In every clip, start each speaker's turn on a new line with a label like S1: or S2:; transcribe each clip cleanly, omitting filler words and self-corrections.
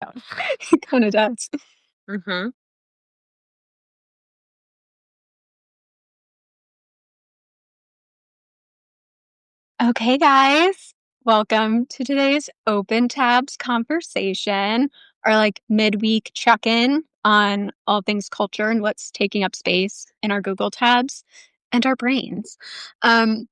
S1: It kind of does.
S2: Mm-hmm.
S1: Okay, guys, welcome to today's Open Tabs conversation, our midweek check-in on all things culture and what's taking up space in our Google tabs and our brains. Um,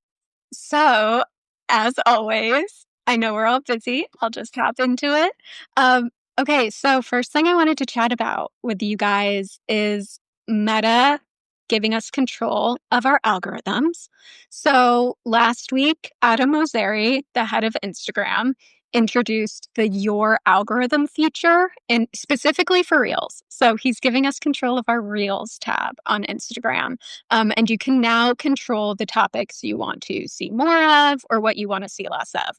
S1: so, as always, I know we're all busy. I'll just hop into it. Um, okay, so first thing I wanted to chat about with you guys is Meta giving us control of our algorithms. So last week, Adam Mosseri, the head of Instagram, introduced the Your Algorithm feature and specifically for Reels. So he's giving us control of our Reels tab on Instagram. And you can now control the topics you want to see more of or what you want to see less of.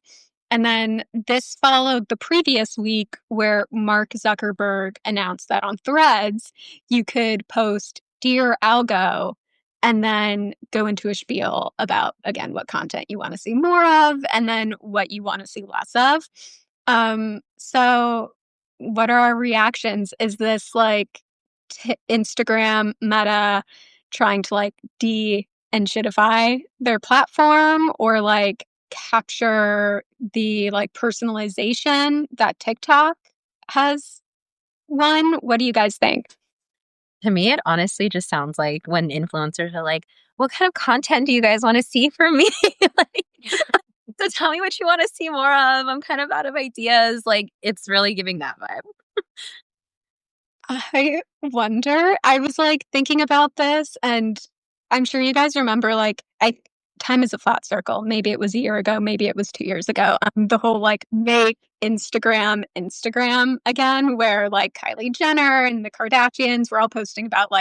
S1: And then this followed the previous week where Mark Zuckerberg announced that on Threads, you could post Dear Algo and then go into a spiel about, again, what content you want to see more of and then what you want to see less of. So what are our reactions? Is this Instagram Meta trying to de-shitify their platform or capture the personalization that TikTok has won? What do you guys think?
S2: To me, it honestly just sounds like when influencers are like, what kind of content do you guys want to see from me? Like, so tell me what you want to see more of. I'm kind of out of ideas. Like, it's really giving that vibe.
S1: I wonder. I was thinking about this, and I'm sure you guys remember. I time is a flat circle. Maybe it was a year ago. Maybe it was 2 years ago. The whole make Instagram again, where Kylie Jenner and the Kardashians were all posting about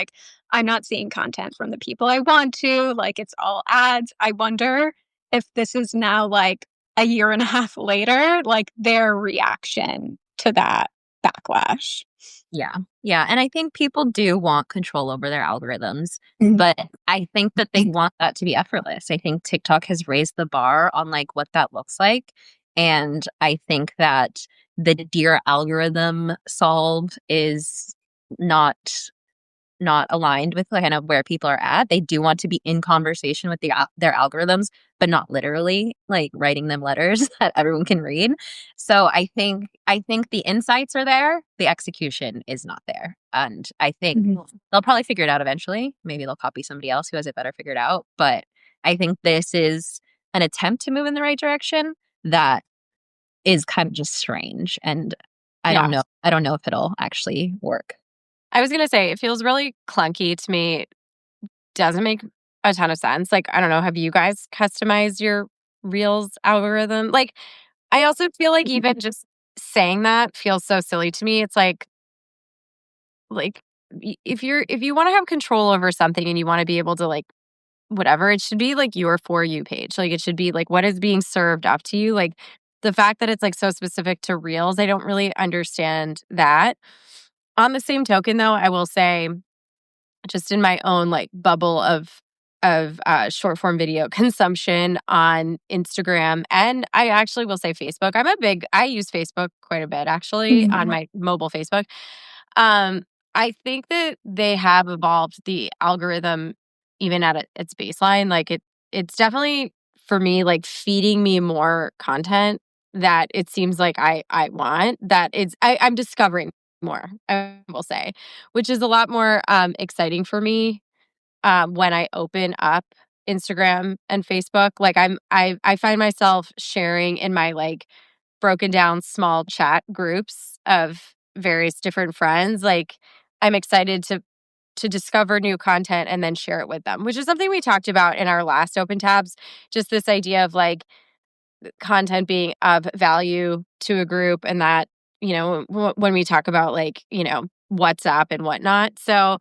S1: I'm not seeing content from the people I want to. It's all ads. I wonder if this is now a year and a half later, their reaction to that backlash.
S2: Yeah. Yeah. And I think people do want control over their algorithms,
S1: Mhm.
S2: but I think that they want that to be effortless. I think TikTok has raised the bar on what that looks like. And I think that the dear algorithm solve is not not aligned with kind of where people are at. They do want to be in conversation with their algorithms, but not literally writing them letters that everyone can read. So I think the insights are there, the execution is not there. And I think
S1: Mhm.
S2: they'll probably figure it out eventually. Maybe they'll copy somebody else who has it better figured out, but I think this is an attempt to move in the right direction that is kind of just strange, and I don't
S3: Yeah.
S2: know I don't know if it'll actually work.
S3: I was gonna say, it feels really clunky to me. Doesn't make a ton of sense. I don't know, have you guys customized your Reels algorithm? I also feel like even just saying that feels so silly to me. It's like if you want to have control over something and you want to be able to whatever, it should be your For You page. It should be what is being served up to you. The fact that it's so specific to Reels, I don't really understand that. On the same token, though, I will say, just in my own bubble of short form video consumption on Instagram, and I actually will say Facebook. I use Facebook quite a bit actually on my mobile Facebook. Um, I think that they have evolved the algorithm even at its baseline. It's definitely for me feeding me more content that it seems like I want. I'm discovering more, I will say, which is a lot more exciting for me when I open up Instagram and Facebook. I find myself sharing in my broken down small chat groups of various different friends. I'm excited to discover new content and then share it with them, which is something we talked about in our last open tabs. Just this idea of content being of value to a group, and that when we talk about WhatsApp and whatnot. So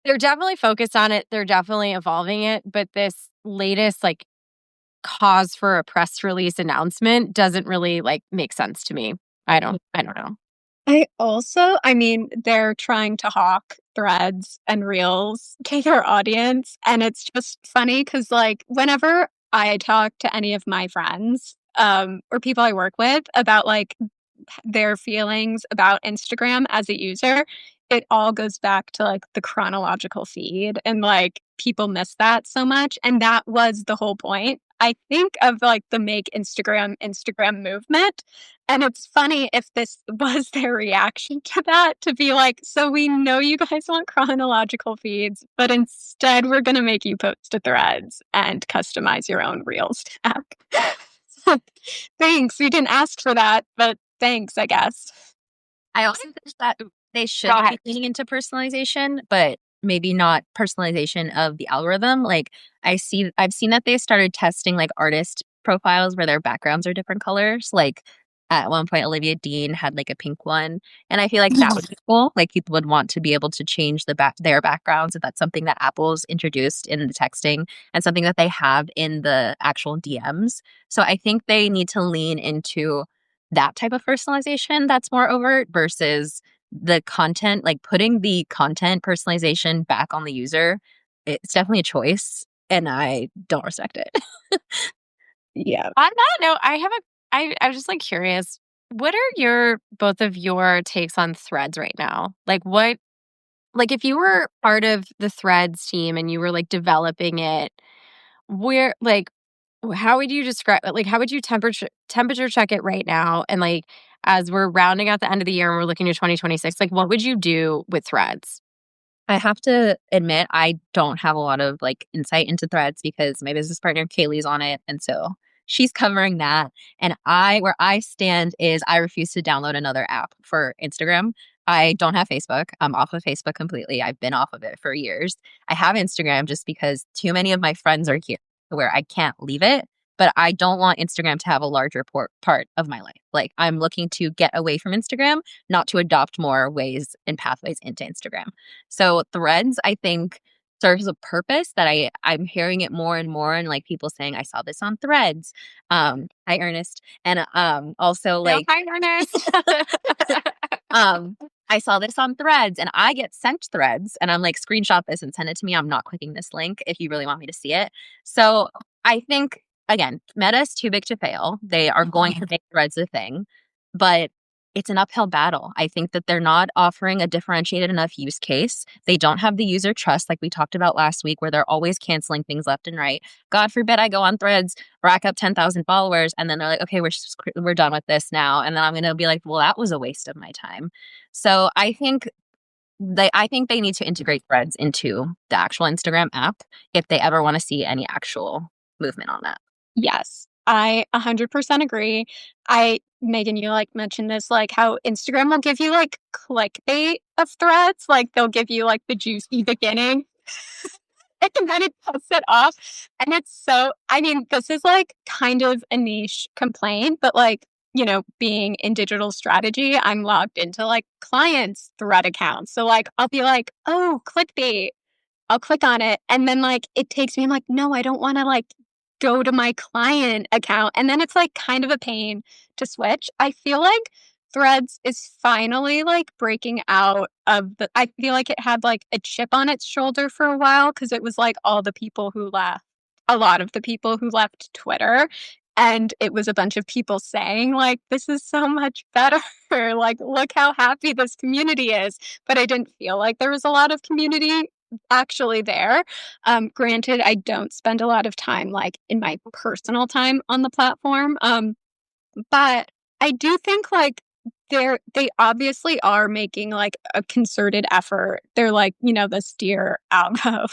S3: they're definitely focused on it. They're definitely evolving it. But this latest cause for a press release announcement doesn't really make sense to me. I don't know.
S1: I mean, they're trying to hawk threads and reels to their audience. And it's just funny because, whenever I talk to any of my friends or people I work with about their feelings about Instagram as a user, it all goes back to like the chronological feed, and like people miss that so much. And that was the whole point, I think, of like the make Instagram movement. And it's funny if this was their reaction to that, to be like, so we know you guys want chronological feeds, but instead we're going to make you post to threads and customize your own reels tag. Thanks. We didn't ask for that, but thanks, I guess.
S2: I also think that they should be leaning into personalization, but maybe not personalization of the algorithm. Like I've seen that they started testing like artist profiles where their backgrounds are different colors. Like at one point, Olivia Dean had like a pink one, and I feel like that would be cool. Like people would want to be able to change their backgrounds if that's something that Apple's introduced in the texting and something that they have in the actual DMs. So I think they need to lean into that type of personalization that's more overt versus the content, like putting the content personalization back on the user. It's definitely a choice, and I don't respect it.
S1: Yeah.
S3: On that note, I'm just like curious, what are both of your takes on threads right now? Like if you were part of the threads team and you were like developing it, where like how would you describe it? Like how would you temperature check it right now? And like as we're rounding out the end of the year and we're looking to 2026, like what would you do with threads?
S2: I have to admit, I don't have a lot of like insight into threads because my business partner Kaylee's on it, and so she's covering that. And where I stand is I refuse to download another app for Instagram. I don't have Facebook. I'm off of Facebook completely. I've been off of it for years. I have Instagram just because too many of my friends are here where I can't leave it. But I don't want Instagram to have a larger part of my life. Like I'm looking to get away from Instagram, not to adopt more ways and pathways into Instagram. So threads, I think, serves a purpose that I'm hearing it more and more, and like people saying, I saw this on threads. Hi Ernest. And also like
S3: Hi, Ernest.
S2: I saw this on threads, and I get sent threads, and I'm like, screenshot this and send it to me. I'm not clicking this link if you really want me to see it. So I think, again, Meta's too big to fail. They are going to make threads a thing, but it's an uphill battle. I think that they're not offering a differentiated enough use case. They don't have the user trust like we talked about last week, where they're always canceling things left and right. God forbid I go on threads, rack up 10,000 followers, and then they're like, okay, we're done with this now. And then I'm going to be like, well, that was a waste of my time. So I think they need to integrate threads into the actual Instagram app if they ever want to see any actual movement on that.
S1: Yes, I 100% agree. Megan, you like mentioned this, like how Instagram will give you like clickbait of threads. Like they'll give you like the juicy beginning and then it cuts it off. And I mean, this is like kind of a niche complaint, but like, being in digital strategy, I'm logged into like clients' thread accounts. So like, I'll be like, oh, clickbait. I'll click on it. And then like, it takes me, I'm like, no, I don't want to like go to my client account. And then it's like kind of a pain to switch. I feel like Threads is finally like breaking out of I feel like it had like a chip on its shoulder for a while because it was like a lot of the people who left Twitter. And it was a bunch of people saying like, this is so much better. Like, look how happy this community is. But I didn't feel like there was a lot of community actually there. Granted, I don't spend a lot of time like in my personal time on the platform. But I do think like they obviously are making like a concerted effort. They're like, this dear Algo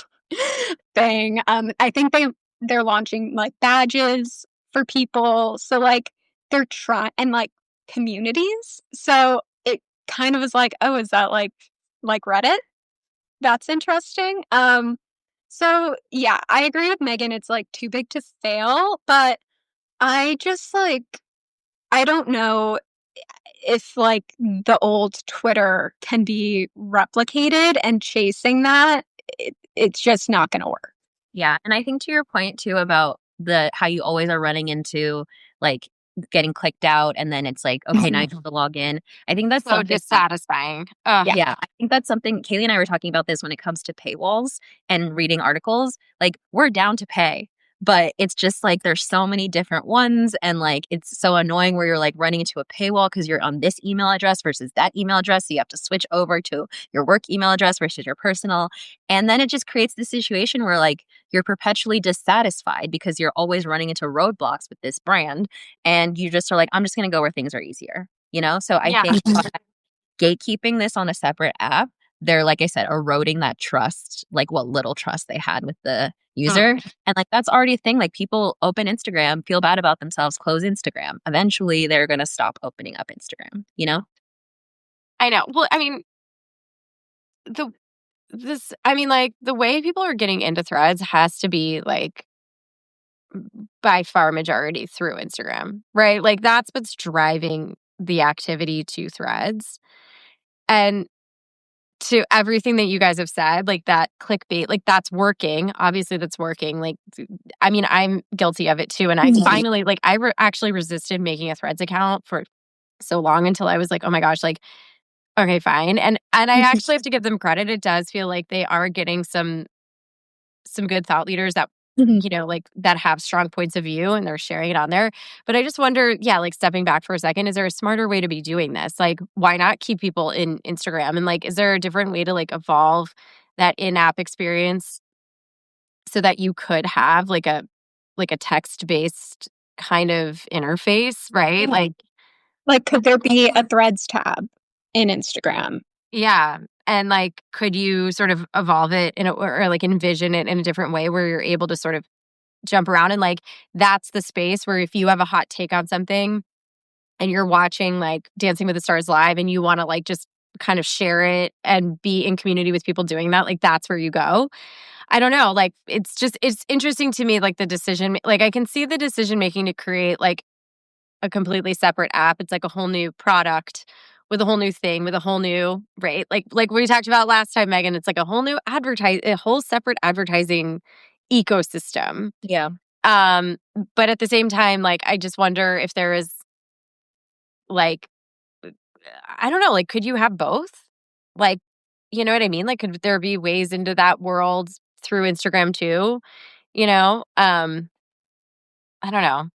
S1: thing. I think they're launching like badges for people. So like they're trying, and like communities. So it kind of is like, oh, is that like Reddit? That's interesting. So yeah, I agree with Megan. It's like too big to fail, but I just like, I don't know if like the old Twitter can be replicated, and chasing that, it's just not going to work.
S2: Yeah. And I think to your point too about how you always are running into like getting clicked out and then it's like, okay, now you have to log in. I think that's
S3: so dissatisfying.
S2: Yeah. I think that's something Kaylee and I were talking about this when it comes to paywalls and reading articles. Like we're down to pay, but it's just like there's so many different ones, and like it's so annoying where you're like running into a paywall because you're on this email address versus that email address. So you have to switch over to your work email address versus your personal. And then it just creates this situation where like you're perpetually dissatisfied because you're always running into roadblocks with this brand, and you just are like, I'm just going to go where things are easier, you know? So I
S3: Yeah.
S2: think gatekeeping this on a separate app, they're, like I said, eroding that trust, like what little trust they had with the user. And like that's already a thing. Like people open Instagram, feel bad about themselves, close Instagram. Eventually they're going to stop opening up Instagram, you know?
S3: I know. Well, I mean, like the way people are getting into threads has to be like by far majority through Instagram, right? Like that's what's driving the activity to threads. And to everything that you guys have said, like that clickbait, like that's working. Obviously, that's working. Like, I mean, I'm guilty of it too. And I finally, like, actually resisted making a Threads account for so long until I was like, oh my gosh, like, okay, fine. And I actually have to give them credit. It does feel like they are getting some good thought leaders that you know, like that have strong points of view and they're sharing it on there. But I just wonder, yeah, like stepping back for a second, is there a smarter way to be doing this? Like, why not keep people in Instagram? And like, is there a different way to like evolve that in-app experience so that you could have like a text-based kind of interface, right?
S1: Yeah. Like, could there be a Threads tab in Instagram?
S3: Yeah. And like, could you sort of evolve it or like envision it in a different way where you're able to sort of jump around and like that's the space where if you have a hot take on something and you're watching like Dancing with the Stars live and you want to like just kind of share it and be in community with people doing that, like that's where you go. I don't know, like it's interesting to me like the decision, like I can see the decision making to create like a completely separate app. It's like a whole new product with a whole new thing, with a whole new, right? Like we talked about last time, Megan, it's like a whole new a whole separate advertising ecosystem.
S2: Yeah.
S3: Um, but at the same time, like I just wonder if there is like I don't know, like could you have both? Like, you know what I mean? Like could there be ways into that world through Instagram too? You know? I don't know.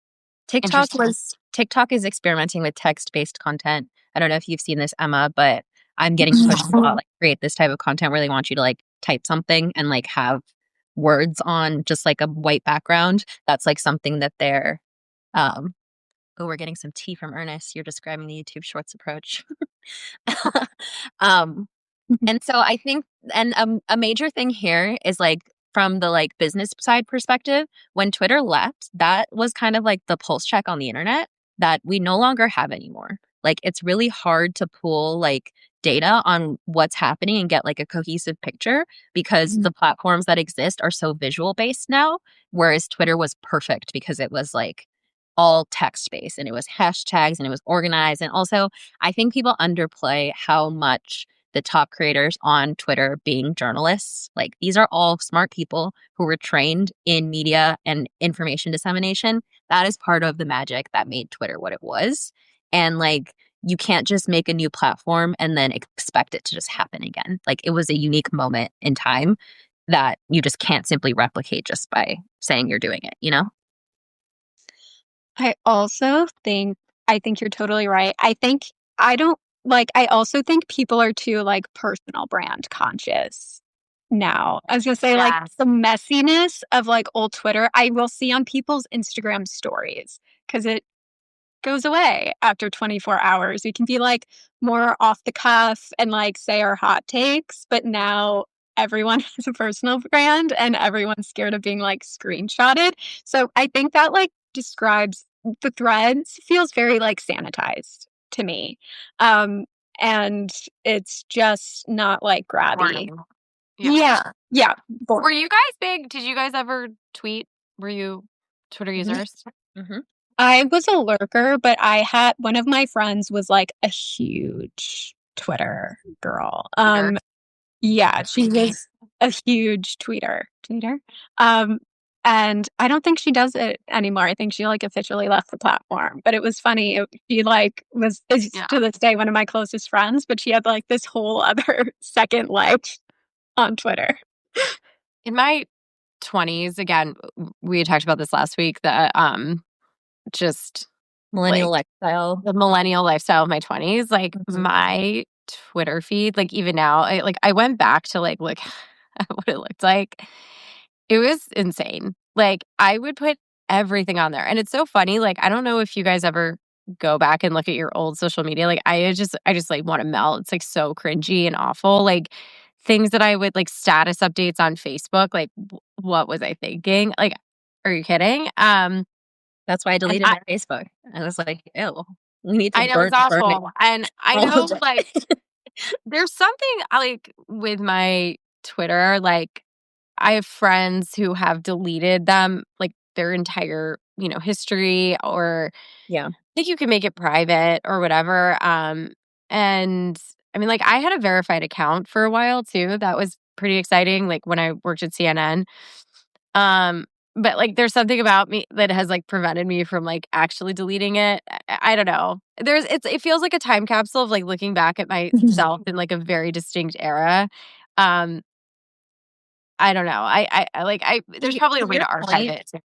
S3: Interesting.
S2: TikTok is experimenting with text-based content. I don't know if you've seen this, Emma, but I'm getting pushed a lot, like create this type of content where they want you to like type something and like have words on just like a white background. That's like something that they're oh, we're getting some tea from Ernest. You're describing the YouTube Shorts approach. um and so I think, and a major thing here is like from the like business side perspective, when Twitter left, that was kind of like the pulse check on the internet that we no longer have anymore. Like it's really hard to pull like data on what's happening and get like a cohesive picture because the platforms that exist are so visual based now, whereas Twitter was perfect because it was like all text based and it was hashtags and it was organized. And also, I think people underplay how much the top creators on Twitter being journalists. Like these are all smart people who were trained in media and information dissemination. That is part of the magic that made Twitter what it was. And like you can't just make a new platform and then expect it to just happen again. Like it was a unique moment in time that you just can't simply replicate just by saying you're doing it, you know?
S1: I think you're totally right. I also think people are too like personal brand conscious now. I was gonna say like
S3: Yeah.
S1: the messiness of like old Twitter, I will see on people's Instagram stories because it goes away after 24 hours. We can be like more off the cuff and like say our hot takes, but now everyone has a personal brand and everyone's scared of being like screenshotted. So I think that like describes the threads feels very like sanitized to me. And it's just not like grabby.
S3: Boring. Yeah.
S1: Yeah. Yeah.
S3: Were you guys big? Did you guys ever tweet? Were you Twitter users?
S2: Mm-hmm.
S1: I was a lurker, but I had one of my friends was like a huge Twitter girl. Yeah, she was a huge tweeter. And I don't think she does it anymore. I think she like officially left the platform. But it was funny. She like is
S3: Yeah.
S1: to this day one of my closest friends, but she had like this whole other second life on Twitter.
S3: In my 20s, again, we had talked about this last week, that just
S2: Millennial
S3: like
S2: lifestyle.
S3: the millennial lifestyle of my 20s, like
S2: Mhm.
S3: my Twitter feed, like even now, I went back to like look at what it looked like. It was insane. Like I would put everything on there. And it's so funny. Like, I don't know if you guys ever go back and look at your old social media. Like I just like want to melt. It's like so cringy and awful. Like things that I would like status updates on Facebook. Like what was I thinking? Like, are you kidding?
S2: That's why I
S3: And
S2: deleted my Facebook. I was like, ew, we need to
S3: I know it's
S2: burn it.
S3: awful. And I
S2: all
S3: know
S2: of
S3: like
S2: it.
S3: there's something like with my Twitter, like I have friends who have deleted them, like their entire, history, or
S2: Yeah.
S3: I think you can make it private or whatever. And I mean, like I had a verified account for a while too. That was pretty exciting. Like when I worked at CNN. Um, but like there's something about me that has like prevented me from like actually deleting it. I don't know. It feels like a time capsule of like looking back at myself in like a very distinct era. Um, I don't know. I there's probably a
S2: To
S3: way
S2: your
S3: to archive
S2: point,
S3: it.
S2: to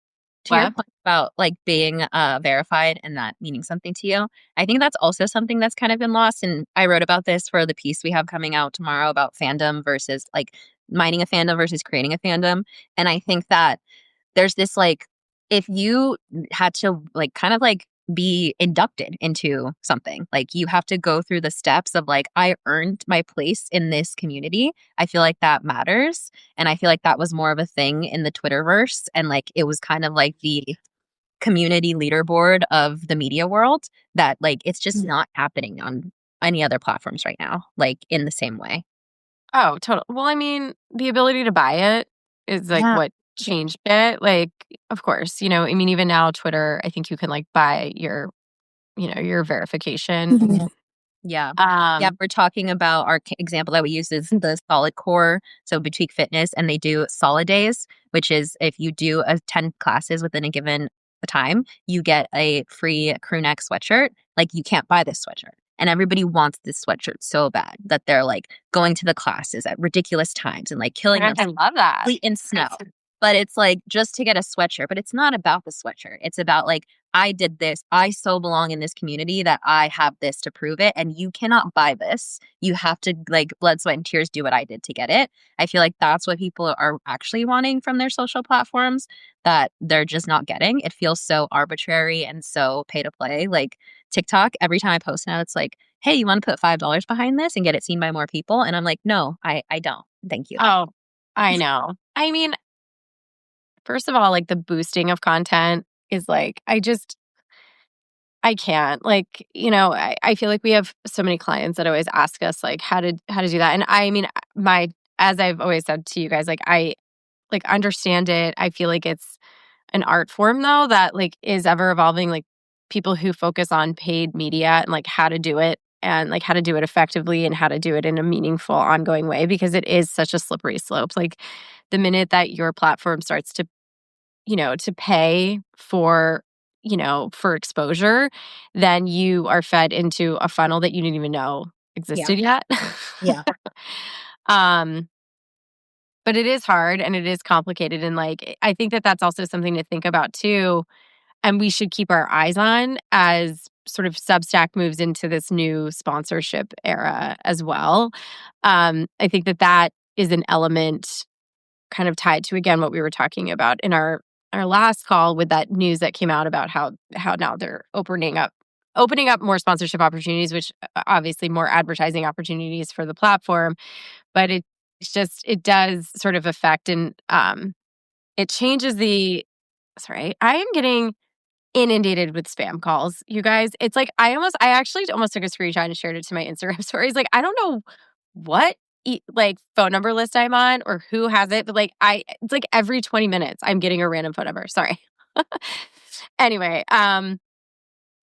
S2: your
S3: What?
S2: point about like being verified and that meaning something to you, I think that's also something that's kind of been lost. And I wrote about this for the piece we have coming out tomorrow about fandom versus like mining a fandom versus creating a fandom. And I think that there's this like, if you had to like kind of like be inducted into something, like you have to go through the steps of like, I earned my place in this community. I feel like that matters. And I feel like that was more of a thing in the Twitterverse. And like, it was kind of like the community leaderboard of the media world that like, it's just not happening on any other platforms right now, like in the same way.
S3: Oh, total. Well, I mean, the ability to buy it is like
S2: Yeah.
S3: what changed it. Like, of course, I mean, even now, Twitter, I think you can like buy your verification.
S2: Yeah. Yeah,
S3: Um,
S2: we're talking about our example that we use is the solid core. So boutique fitness, and they do solid days, which is if you do 10 classes within a given time, you get a free crew neck sweatshirt. Like you can't buy this sweatshirt. And everybody wants this sweatshirt so bad that they're like going to the classes at ridiculous times and like
S3: oh
S2: killing
S3: my gosh, I
S2: themselves
S3: love that.
S2: in snow. But it's like just to get a sweatshirt, but it's not about the sweatshirt. It's about like, I did this. I so belong in this community that I have this to prove it. And you cannot buy this. You have to like blood, sweat, and tears do what I did to get it. I feel like that's what people are actually wanting from their social platforms that they're just not getting. It feels so arbitrary and so pay to play. Like TikTok, every time I post now, it's like, hey, you want to put $5 behind this and get it seen by more people? And I'm like, no, I don't. Thank you.
S3: Oh, I know. I mean, first of all, like the boosting of content is like, I can't. Like, I feel like we have so many clients that always ask us like how to do that. And I mean, as I've always said to you guys, like I like understand it. I feel like it's an art form though that like is ever evolving. Like people who focus on paid media and like how to do it and like how to do it effectively and how to do it in a meaningful ongoing way, because it is such a slippery slope. Like the minute that your platform starts to pay for exposure, then you are fed into a funnel that you didn't even know
S2: Yeah.
S3: existed yet.
S2: Yeah.
S3: um but it is hard and it is complicated, and like I think that that's also something to think about too, and we should keep our eyes on as sort of Substack moves into this new sponsorship era as well. I think that that is an element kind of tied to, again, what we were talking about in our last call with that news that came out about how now they're opening up more sponsorship opportunities, which obviously more advertising opportunities for the platform. But it does sort of affect, and it changes the sorry, I am getting inundated with spam calls, you guys. It's like I actually almost took a screenshot and shared it to my Instagram stories. Like I don't know what like phone number list I'm on or who has it, but like it's like every 20 minutes I'm getting a random phone number. Sorry. Anyway,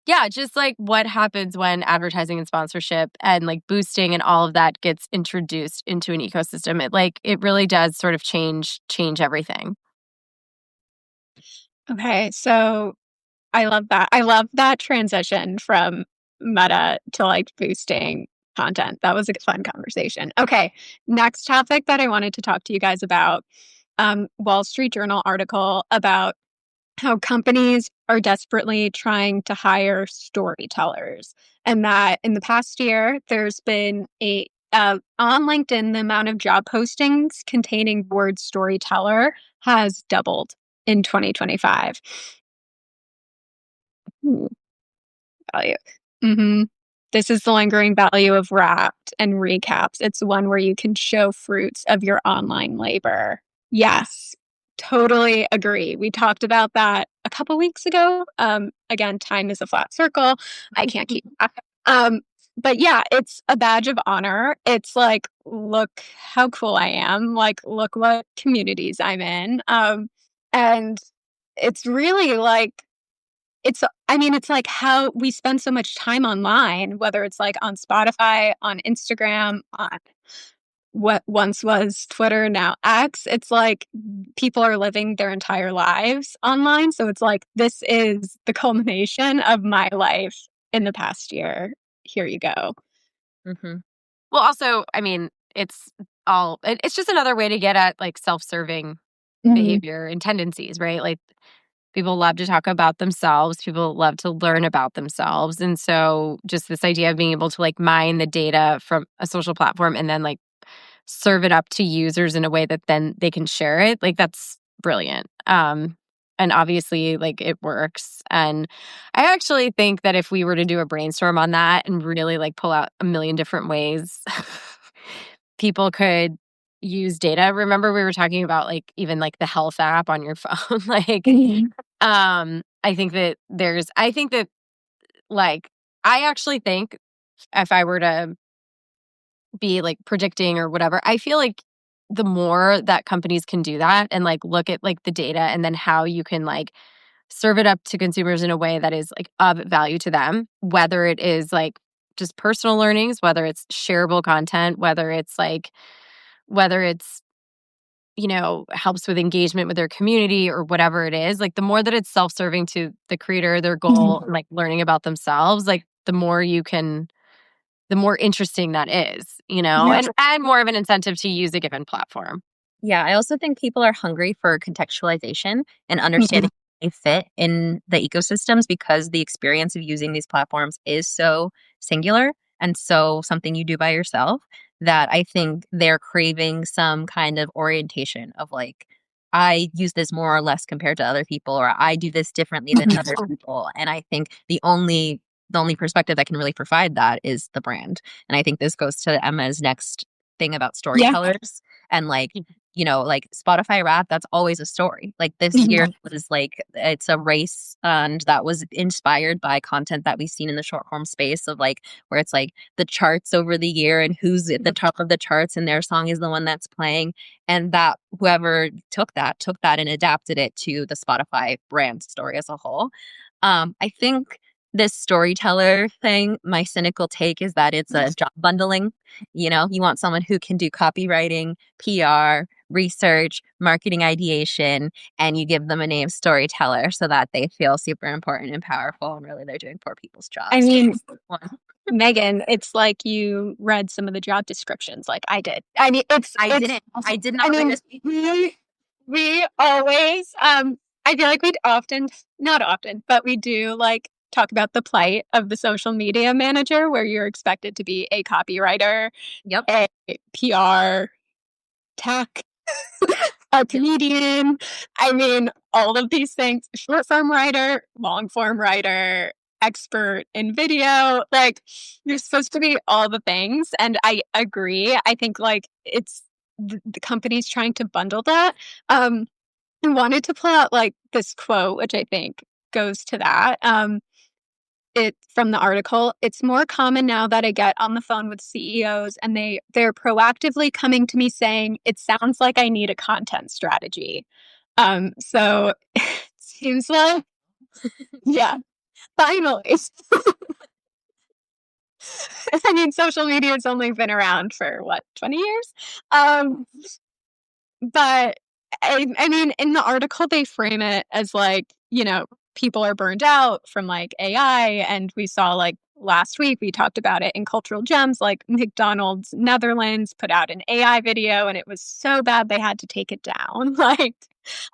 S3: yeah, just like what happens when advertising and sponsorship and like boosting and all of that gets introduced into an ecosystem. It really does sort of change everything.
S1: Okay, so I love that. I love that transition from meta to like boosting content. That was a fun conversation. Okay, next topic that I wanted to talk to you guys about Wall Street Journal article about how companies are desperately trying to hire storytellers, and that in the past year, there's been on LinkedIn, the amount of job postings containing the word storyteller has doubled in 2025. Ooh, value. Mm-hmm. This is the lingering value of Wrapped and recaps. It's one where you can show fruits of your online labor. Yes, totally agree. We talked about that a couple weeks ago. Again, time is a flat circle. I can't keep track. But yeah, it's a badge of honor. It's like, look how cool I am. Like, look what communities I'm in. And it's really like, it's like how we spend so much time online, whether it's like on Spotify, on Instagram, on what once was Twitter, now X. It's like people are living their entire lives online. So it's like, this is the culmination of my life in the past year. Here you go.
S2: Mm-hmm.
S3: Well, also, I mean, it's just another way to get at like self-serving behavior and tendencies, right? Like people love to talk about themselves. People love to learn about themselves. And so just this idea of being able to like mine the data from a social platform and then like serve it up to users in a way that then they can share it, like that's brilliant. And obviously like it works. And I actually think that if we were to do a brainstorm on that and really like pull out a million different ways people could use data. Remember we were talking about like even like the health app on your phone. Like I think that like I actually think if I were to be like predicting or whatever, I feel like the more that companies can do that and like look at like the data and then how you can like serve it up to consumers in a way that is like of value to them, whether it is like just personal learnings, whether it's shareable content, whether it's helps with engagement with their community or whatever it is, like the more that it's self-serving to the creator, their goal, and like learning about themselves, like the more interesting that is,
S1: Yeah.
S3: and more of an incentive to use a given platform.
S2: Yeah, I also think people are hungry for contextualization and understanding how they fit in the ecosystems because the experience of using these platforms is so singular and so something you do by yourself that I think they're craving some kind of orientation of like, I use this more or less compared to other people, or I do this differently than other people. And I think the only perspective that can really provide that is the brand. And I think this goes to Emma's next thing about
S1: Yeah.
S2: storytellers and like like Spotify Rap, that's always a story. Like this year was like, it's a race and that was inspired by content that we've seen in the short form space of like, where it's like the charts over the year and who's at the top of the charts and their song is the one that's playing. And that whoever took that and adapted it to the Spotify brand story as a whole. I think this storyteller thing, my cynical take is that it's a job bundling. You want someone who can do copywriting, PR, research, marketing ideation, and you give them a name storyteller so that they feel super important and powerful and really they're doing poor people's jobs.
S1: I mean, Megan, it's like you read some of the job descriptions like I did. I mean, I did not read this. We always, I feel like we'd often, not often, but we do like talk about the plight of the social media manager where you're expected to be a copywriter,
S2: Yep.
S1: a PR tech, a comedian. I mean, all of these things, short form writer, long form writer, expert in video. Like, you're supposed to be all the things. And I agree. I think like it's the company's trying to bundle that. I wanted to pull out like this quote, which I think goes to that. It from the article. It's more common now that I get on the phone with CEOs and they're proactively coming to me saying, it sounds like I need a content strategy. So it seems like, yeah, finally. I mean, social media has only been around for what, 20 years? But I mean, in the article, they frame it as like, people are burned out from like AI, and we saw like last week we talked about it in Cultural Gems, like McDonald's Netherlands put out an AI video and it was so bad they had to take it down. Like,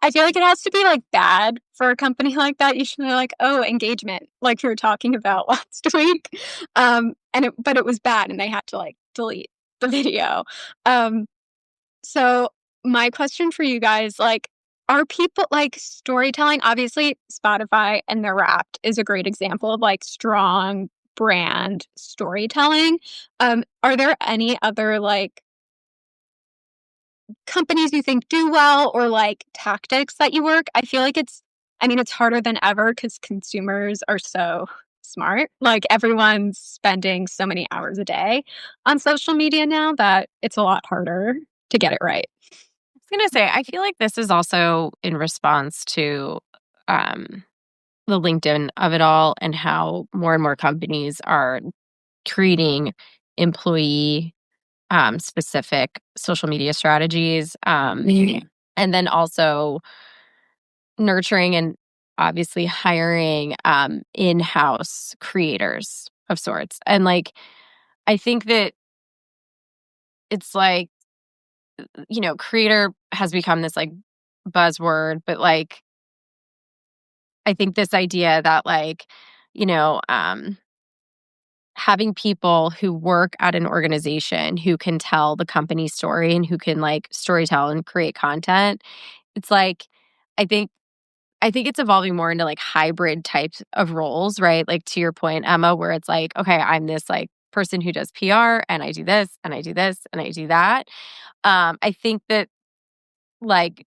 S1: I feel like it has to be like bad for a company like that. You should be like, oh, engagement, like you were talking about last week. But it was bad and they had to like delete the video. So my question for you guys, like, are people like storytelling? Obviously, Spotify and their Wrapped is a great example of like strong brand storytelling. Are there any other like companies you think do well or like tactics that you work? I feel like it's harder than ever because consumers are so smart. Like everyone's spending so many hours a day on social media now that it's a lot harder to get it right.
S3: I was going to say, I feel like this is also in response to um, the LinkedIn of it all and how more and more companies are creating employee specific social media strategies. And then also nurturing and obviously hiring in-house creators of sorts. And like, I think that it's like, creator has become this like buzzword, but like, I think this idea that like, you know, having people who work at an organization who can tell the company story and who can like storytell and create content, it's like, I think I think it's evolving more into like hybrid types of roles, right? Like to your point, Emma, where it's like, okay, I'm this like person who does PR and I do this and I do this and I do that. I think that like,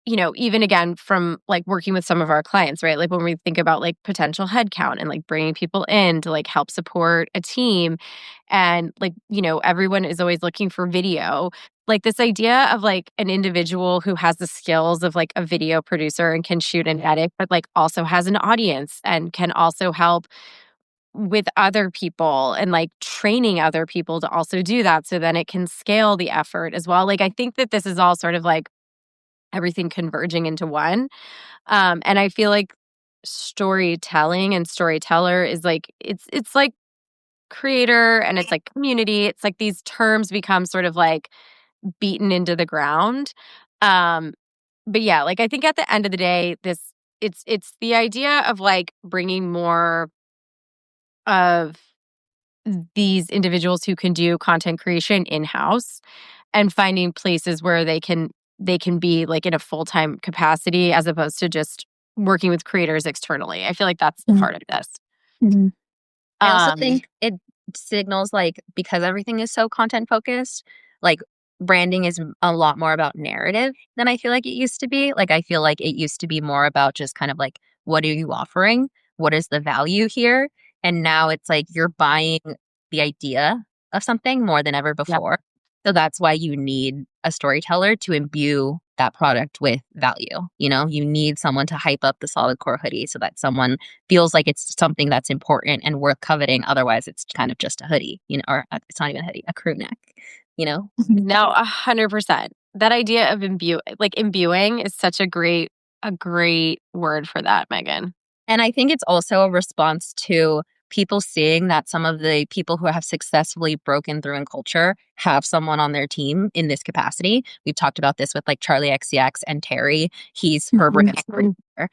S3: even again from like working with some of our clients, right? Like when we think about like potential headcount and like bringing people in to like help support a team and like, everyone is always looking for video. Like this idea of like an individual who has the skills of like a video producer and can shoot and edit, but like also has an audience and can also help with other people and like training other people to also do that. So then it can scale the effort as well. Like I think that this is all sort of like everything converging into one. And I feel like storytelling and storyteller is like it's like creator and it's like community. It's like these terms become sort of like beaten into the ground. Um, but yeah, like I think at the end of the day, it's the idea of like bringing more of these individuals who can do content creation in-house and finding places where they can be like in a full-time capacity as opposed to just working with creators externally. I feel like that's the part of this.
S1: Mhm.
S2: I also
S3: Um,
S2: think it signals like because everything is so content focused, like branding is a lot more about narrative than I feel like it used to be. Like I feel like it used to be more about just kind of like what are you offering? What is the value here? And now it's like you're buying the idea of something more than ever
S3: yeah.
S2: before. So that's why you need a storyteller to imbue that product with value. You need someone to hype up the solid core hoodie so that someone feels like it's something that's important and worth coveting. Otherwise, it's kind of just a hoodie, or it's not even a hoodie, a crew neck, you know?
S3: No, 100%. That idea of imbuing is such a great word for that, Megan.
S2: And I think it's also a response to people seeing that some of the people who have successfully broken through in culture have someone on their team in this capacity. We've talked about this with like Charlie XCX and Terry. He's her brand storyteller.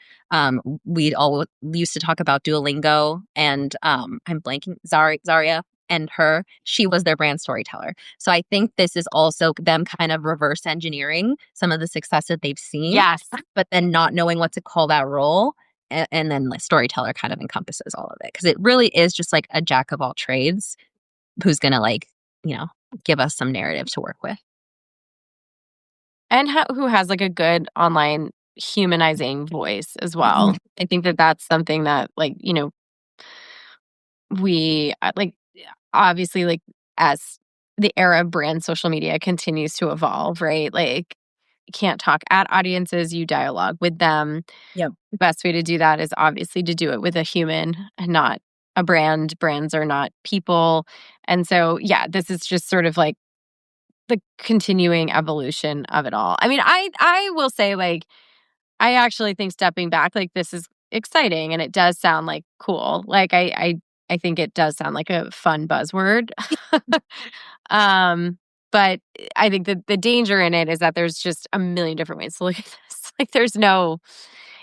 S2: We all used to talk about Duolingo and I'm blanking, Zaria and her. She was their brand storyteller. So I think this is also them kind of reverse engineering some of the success that they've seen,
S3: Yes.
S2: but then not knowing what to call that role. And then the storyteller kind of encompasses all of it because it really is just like a jack of all trades who's going to like, give us some narrative to work with.
S3: And who has like a good online humanizing voice as well. I think that that's something that like, we like obviously like as the era of brand social media continues to evolve, right? Like you can't talk at audiences, you dialogue with them.
S2: Yep.
S3: The best way to do that is obviously to do it with a human and not a brand. Brands are not people. And so, yeah, this is just sort of like the continuing evolution of it all. I mean, I will say like I actually think stepping back like this is exciting and it does sound like cool. Like I think it does sound like a fun buzzword. But I think that the danger in it is that there's just a million different ways to look at this. Like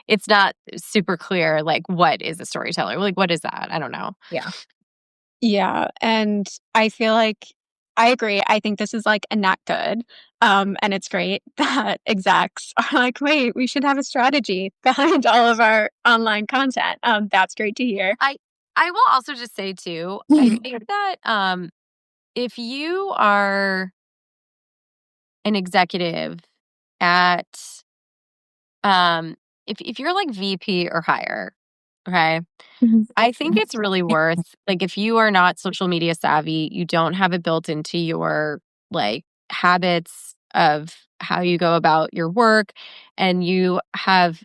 S3: it's not super clear, like, what is a storyteller? Like, what is that? I don't know.
S2: Yeah.
S1: Yeah, and I feel like I agree. I think this is like a not good. And it's great that execs are like, wait, we should have a strategy behind all of our online content. That's great to hear.
S3: I will also just say too, I think that if you are an executive at if you're like VP or higher, okay,
S1: Mhm.
S3: I think it's really worth, like, if you are not social media savvy, you don't have it built into your, like, habits of how you go about your work, and you have,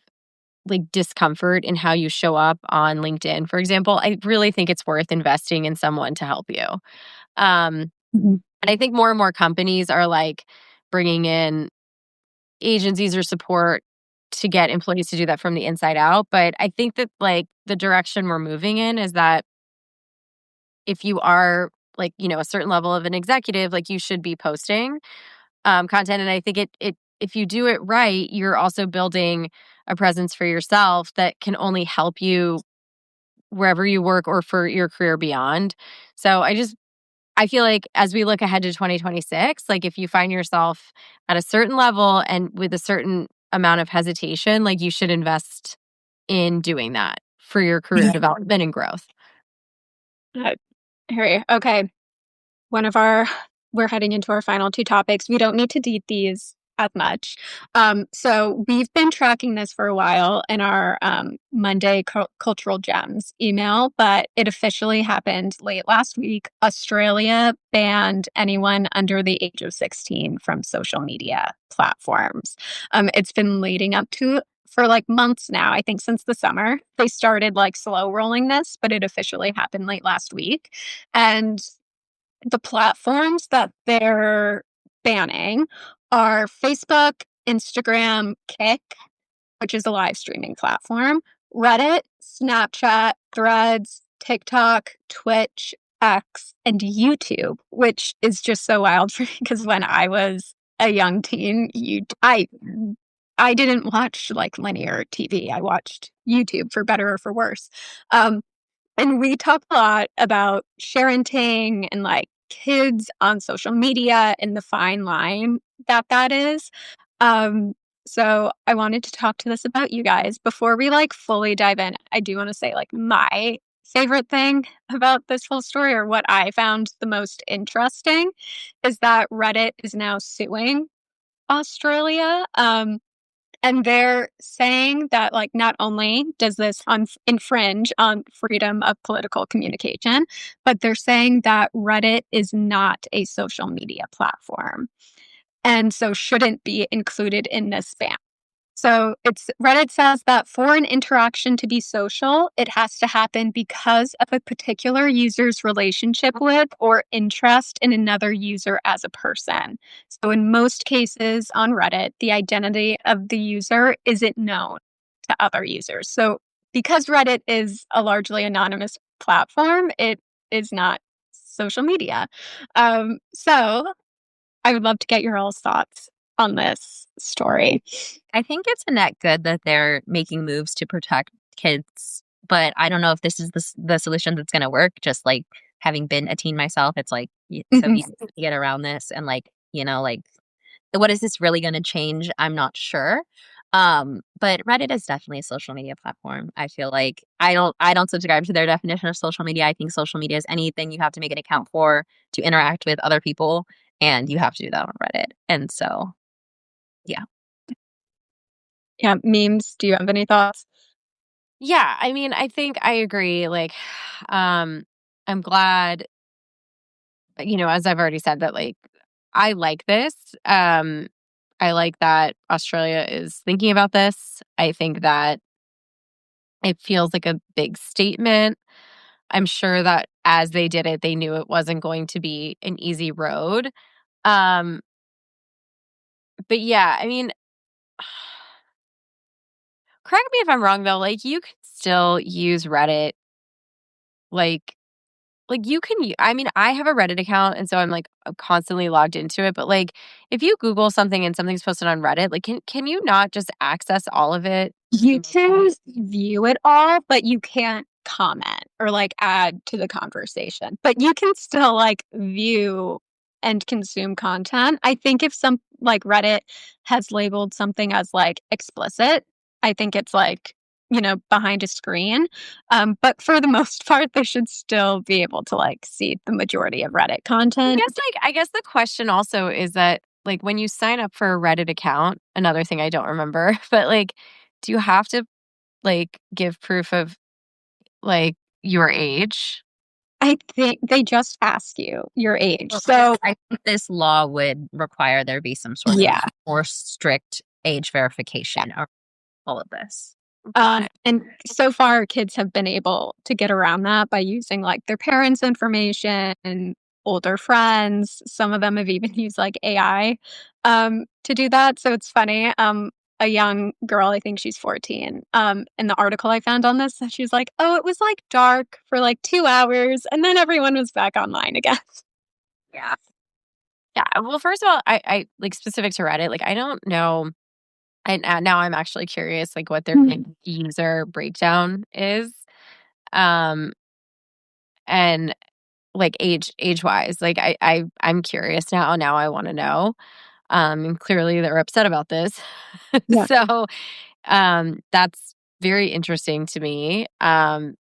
S3: like, discomfort in how you show up on LinkedIn, for example, I really think it's worth investing in someone to help you. Um,
S1: Mhm.
S3: and I think more and more companies are, like, bringing in agencies or support to get employees to do that from the inside out, but I think that, like, the direction we're moving in is that if you are, like, a certain level of an executive, like, you should be posting, content, and I think it if you do it right, you're also building a presence for yourself that can only help you wherever you work or for your career beyond. So I feel like as we look ahead to 2026, like, if you find yourself at a certain level and with a certain amount of hesitation, like, you should invest in doing that for your career development and growth.
S1: Uh, Harry, okay. One of our we're heading into our final two topics. We don't need to deep these as much. So we've been tracking this for a while in our Monday cultural gems email, but it officially happened late last week. Australia banned anyone under the age of 16 from social media platforms. It's been leading up to for like months now. I think since the summer they started like slow rolling this, but it officially happened late last week. And the platforms that they're banning are Facebook, Instagram, Kick, which is a live streaming platform, Reddit, Snapchat, Threads, TikTok, Twitch, X, and YouTube, which is just so wild for me because when I was a young teen, I didn't watch like linear TV. I watched YouTube for better or for worse. Um, and we talk a lot about parenting and like kids on social media and the fine line that that is. Um, so I wanted to talk to this about you guys before we like fully dive in. I do want to say like my favorite thing about this whole story or what I found the most interesting is that Reddit is now suing Australia. And they're saying that, like, not only does this infringe on freedom of political communication, but they're saying that Reddit is not a social media platform and so shouldn't be included in this ban. So it's Reddit says that for an interaction to be social, it has to happen because of a particular user's relationship with or interest in another user as a person. So in most cases on Reddit, the identity of the user isn't known to other users. So because Reddit is a largely anonymous platform, it is not social media. So I would love to get your all's thoughts on this story.
S2: I think it's a net good that they're making moves to protect kids, but I don't know if this is the solution that's going to work. Just like having been a teen myself, it's like so
S1: Mhm.
S2: easy to get around this and like, like what is this really going to change? I'm not sure. But Reddit is definitely a social media platform. I feel like I don't subscribe to their definition of social media. I think social media is anything you have to make an account for to interact with other people, and you have to do that on Reddit. And so, yeah.
S1: Yeah, memes. Do you have any thoughts?
S3: Yeah, I mean, I think I agree. Like, I'm glad, as I've already said, that, like, I like this. I like that Australia is thinking about this. I think that it feels like a big statement. I'm sure that as they did it, they knew it wasn't going to be an easy road. Um, but yeah, I mean, correct me if I'm wrong though, like, you can still use Reddit, like, like you can, I mean, I have a Reddit account and so I'm constantly logged into it. But like if you Google something and something's posted on Reddit, like can you not just access all of it?
S1: You can view it all, but you can't comment or like add to the conversation. But you can still like view and consume content. I think if some like Reddit has labeled something as like explicit, I think it's like, behind a screen. But for the most part, they should still be able to like see the majority of Reddit content.
S3: I guess the question also is that like when you sign up for a Reddit account, another thing I don't remember, but like do you have to like give proof of like your age?
S1: I think they just ask you your age.
S2: Well,
S1: So
S2: I think this law would require there be some sort of more strict age verification of all of this.
S1: And so far, kids have been able to get around that by using like their parents' information and older friends. Some of them have even used like AI to do that. So it's funny. A young girl, I think she's 14. In the article I found on this, she was like, "Oh, it was like dark for like 2 hours, and then everyone was back online again."
S3: Yeah. Yeah. Well, first of all, I like specific to Reddit, like I don't know. And now I'm actually curious, like what their user breakdown is, and like age wise. Like I'm curious now. Now I want to know. And clearly they're upset about this,
S1: Yeah.
S3: so that's very interesting to me.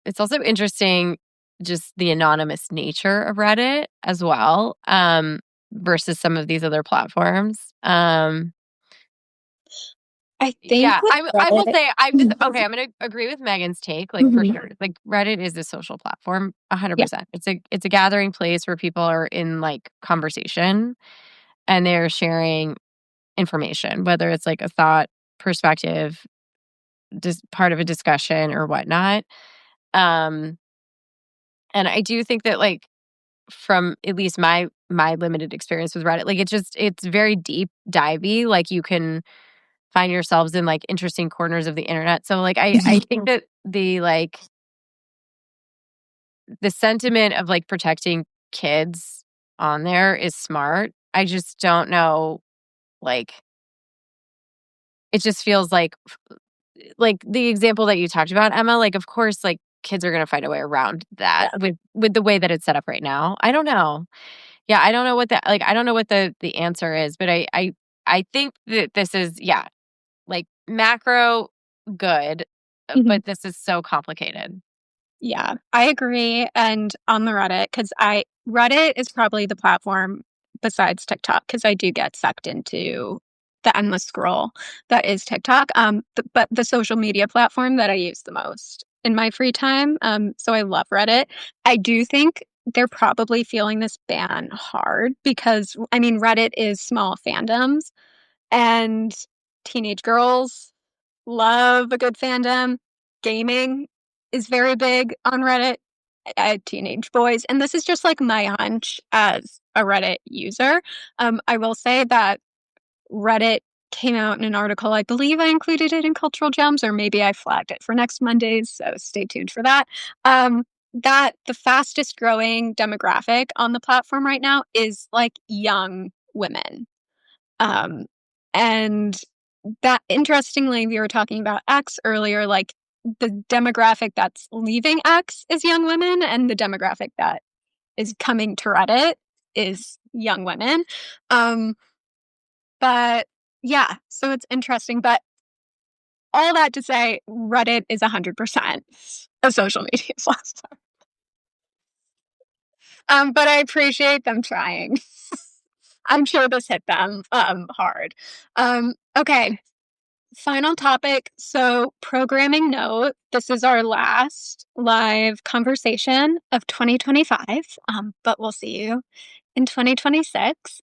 S3: It's also interesting just the anonymous nature of Reddit as well, versus some of these other platforms.
S1: I think
S3: Yeah, I will
S1: Reddit.
S3: say I'm just okay. I'm gonna agree with Megan's take, like for sure. Like Reddit is a social platform,
S1: Yeah.
S3: 100%. It's a gathering place where people are in like conversation and they're sharing information, whether it's like a thought, perspective, just part of a discussion or whatnot. Um, and I do think that like from at least my limited experience with Reddit, like it's very deep divey. Like you can find yourselves in like interesting corners of the internet. So like I think that the sentiment of like protecting kids on there is smart. I just don't know, like it just feels like the example that you talked about, Emma, like of course like kids are gonna find a way around that with the way that it's set up right now. I don't know. Yeah, I don't know what I don't know what the answer is, but I think that this is like macro good, but this is so complicated.
S1: Yeah, I agree. And on the Reddit, because Reddit is probably the platform besides TikTok, because I do get sucked into the endless scroll that is TikTok. But the social media platform that I use the most in my free time. So I love Reddit. I do think they're probably feeling this ban hard because I mean Reddit is small fandoms and teenage girls love a good fandom. Gaming is very big on Reddit. Teenage boys, and this is just like my hunch as a Reddit user. I will say that Reddit came out in an article. I believe I included it in Cultural Gems, or maybe I flagged it for next Mondays. So stay tuned for that. That the fastest growing demographic on the platform right now is like young women. Um, and that interestingly, we were talking about X earlier, like the demographic that's leaving X is young women, and the demographic that is coming to Reddit is young women. But yeah, so it's interesting. But all that to say, Reddit is 100% a social media platform. But I appreciate them trying. I'm sure this hit them hard. Okay. Final topic. So, programming note. This is our last live conversation of 2025, but we'll see you in 2026.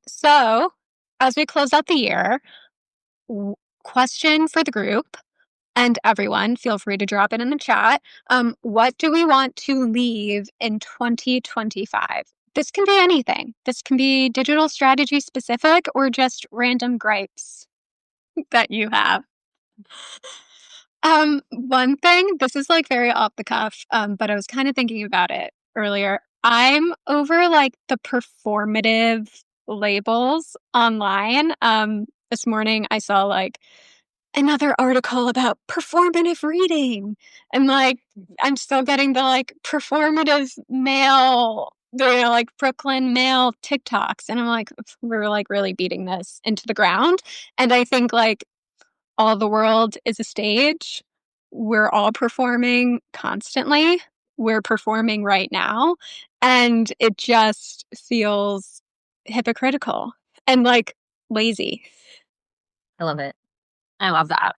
S1: So, as we close out the year, question for the group and everyone, feel free to drop it in the chat. What do we want to leave in 2025? This can be anything. This can be digital strategy specific or just random gripes that you have. One thing, this is like very off the cuff, but I was kind of thinking about it earlier. I'm over like the performative labels online. This morning I saw like another article about performative reading. And like I'm still getting the like performative male, the like Brooklyn male TikToks. And I'm like, we're like really beating this into the ground. And I think like all the world is a stage. We're all performing constantly. We're performing right now. And it just feels hypocritical and like lazy.
S2: I love it.
S3: I love that.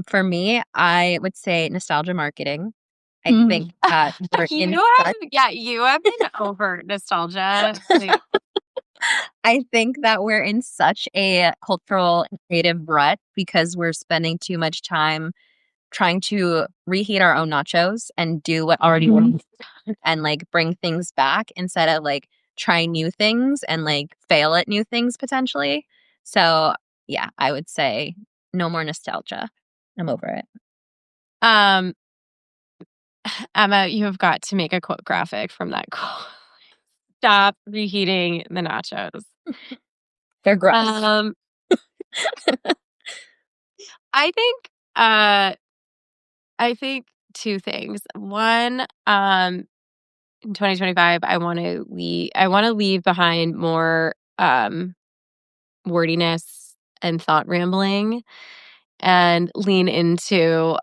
S2: For me, I would say nostalgia marketing. I
S1: Mm.
S2: think that we're in
S3: You have been over nostalgia.
S2: I think that we're in such a cultural and creative rut because we're spending too much time trying to reheat our own nachos and do what already works and like bring things back instead of like trying new things and like fail at new things potentially. So yeah, I would say no more nostalgia. I'm over it.
S3: Emma, you have got to make a quote graphic from that quote. Stop reheating the nachos.
S2: They're gross.
S3: I think two things. One, in 2025, I want to leave behind more wordiness and thought rambling and lean into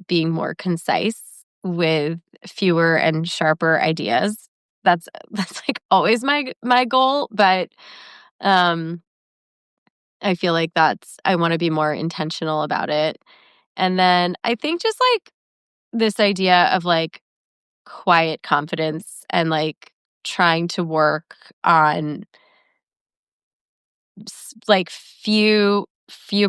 S3: being more concise with fewer and sharper ideas. That's like always my goal, but I feel like I want to be more intentional about it. And then I think just like this idea of like quiet confidence and like trying to work on like few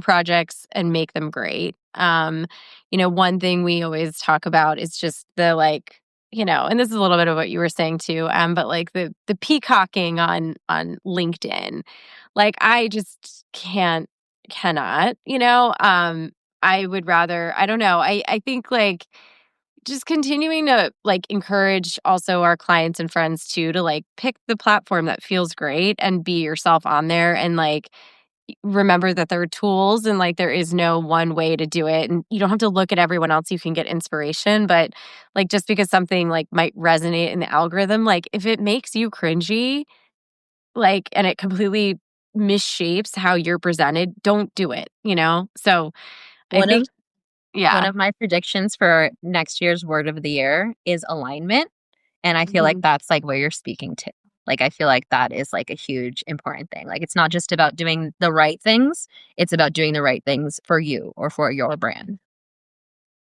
S3: projects and make them great. One thing we always talk about is just the like, and this is a little bit of what you were saying too, but like the peacocking on LinkedIn. Like I just cannot, I would rather, I don't know. I think like just continuing to like encourage also our clients and friends too to like pick the platform that feels great and be yourself on there and like remember that there are tools and like there is no one way to do it and you don't have to look at everyone else. You can get inspiration, but like just because something like might resonate in the algorithm, like if it makes you cringy, like and it completely misshapes how you're presented, don't do it, So I
S2: One
S3: think
S2: one of my predictions for next year's word of the year is alignment. And I feel like that's like where you're speaking to. Like, I feel like that is like a huge important thing. Like, it's not just about doing the right things, it's about doing the right things for you or for your brand.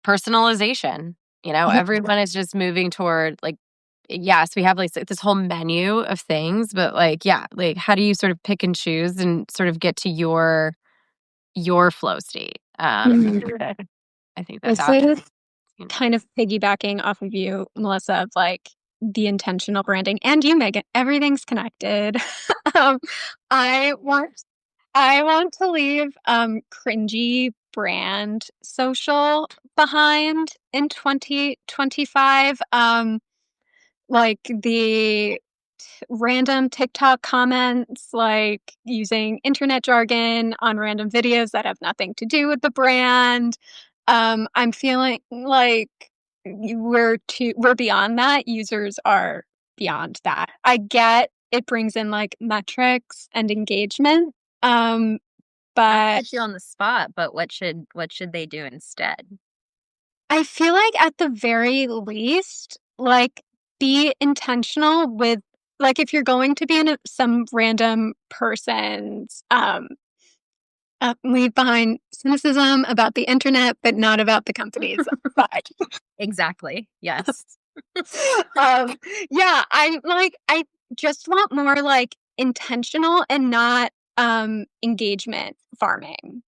S3: Personalization, everyone is just moving toward like, yes, we have like this whole menu of things, but like, yeah, like how do you sort of pick and choose and sort of get to your flow state? I think
S1: This is kind of piggybacking off of you, Melissa, of like the intentional branding, and you, Megan. Everything's connected. I want to leave cringy brand social behind in 2025. Like the random TikTok comments, like using internet jargon on random videos that have nothing to do with the brand. I'm feeling like we're beyond that. Users are beyond that. I get it brings in like metrics and engagement. But
S2: Put you on the spot, but what should they do instead?
S1: I feel like at the very least, like be intentional with like if you're going to be in some random person's leave behind cynicism about the internet, but not about the company's side.
S2: Exactly. Yes.
S1: Yeah, I just want more like intentional and not engagement farming.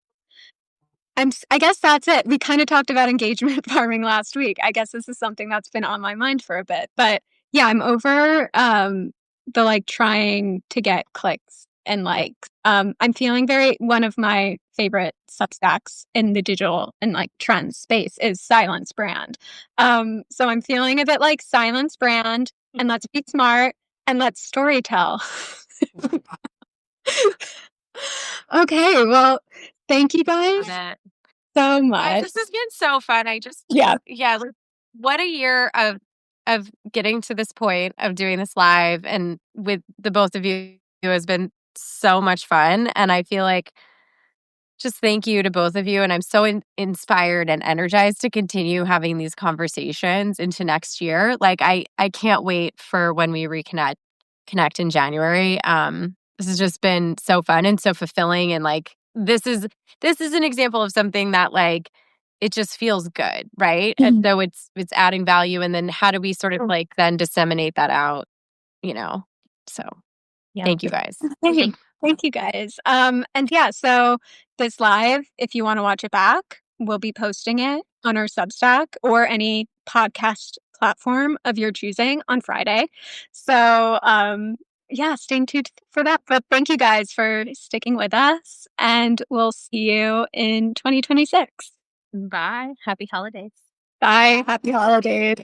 S1: I guess that's it. We kind of talked about engagement farming last week. I guess this is something that's been on my mind for a bit. But yeah, I'm over the like trying to get clicks and likes. I'm feeling one of my favorite Substacks in the digital and like trend space is Silence Brand. So I'm feeling a bit like Silence Brand, and let's be smart and let's storytell. Okay, well, thank you guys so
S3: Guys,
S1: much.
S3: this has been so fun.
S1: Yeah.
S3: Like, what a year of getting to this point of doing this live and with the both of you has been so much fun. And I feel like just thank you to both of you. And I'm so inspired and energized to continue having these conversations into next year. Like I can't wait for when we connect in January. This has just been so fun and so fulfilling. And like this is an example of something that like it just feels good, right? And so it's adding value. And then how do we sort of like then disseminate that out, you know? So thank you guys.
S1: Thank you guys. And yeah, so this live, if you want to watch it back, we'll be posting it on our Substack or any podcast platform of your choosing on Friday. So yeah, stay tuned for that. But thank you guys for sticking with us, and we'll see you in 2026.
S2: Bye. Happy holidays.
S1: Bye. Happy holidays.